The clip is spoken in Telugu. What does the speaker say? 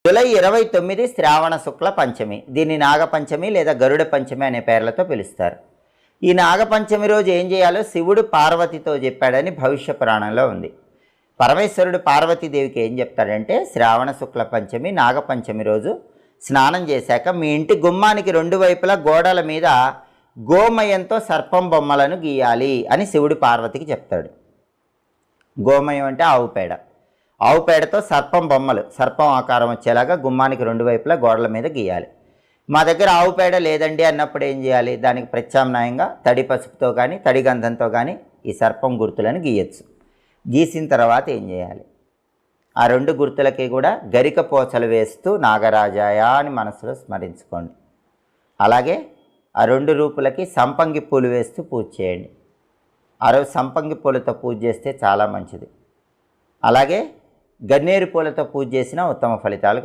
జూలై 29 శ్రావణ శుక్ల పంచమి. దీన్ని నాగపంచమి లేదా గరుడ పంచమి అనే పేర్లతో పిలుస్తారు. ఈ నాగపంచమి రోజు ఏం చేయాలో శివుడు పార్వతితో చెప్పాడని భవిష్య పురాణంలో ఉంది. పరమేశ్వరుడు పార్వతీదేవికి ఏం చెప్తాడంటే, శ్రావణ శుక్ల పంచమి నాగపంచమి రోజు స్నానం చేశాక మీ ఇంటి గుమ్మానికి రెండు వైపులా గోడల మీద గోమయంతో సర్పం బొమ్మలను గీయాలి అని శివుడు పార్వతికి చెప్తాడు. గోమయం అంటే ఆవు పేడ. ఆవు పేడతో సర్పం బొమ్మలు, సర్పం ఆకారం వచ్చేలాగా గుమ్మానికి రెండు వైపులా గోడల మీద గీయాలి. మా దగ్గర ఆవు పేడ లేదండి అన్నప్పుడు ఏం చేయాలి? దానికి ప్రత్యామ్నాయంగా తడి పసుపుతో కానీ తడి గంధంతో కానీ ఈ సర్పం గుర్తులను గీయచ్చు. గీసిన తర్వాత ఏం చేయాలి? ఆ రెండు గుర్తులకి కూడా గరిక పోచలు వేస్తూ నాగరాజాయ అని మనసులో స్మరించుకోండి. అలాగే ఆ రెండు రూపులకి సంపంగి పూలు వేస్తూ పూజ చేయండి. ఆ రోజు సంపంగి పూలతో పూజ చేస్తే చాలా మంచిది. అలాగే గన్నేరు పూలతో పూజ చేసినా ఉత్తమ ఫలితాలు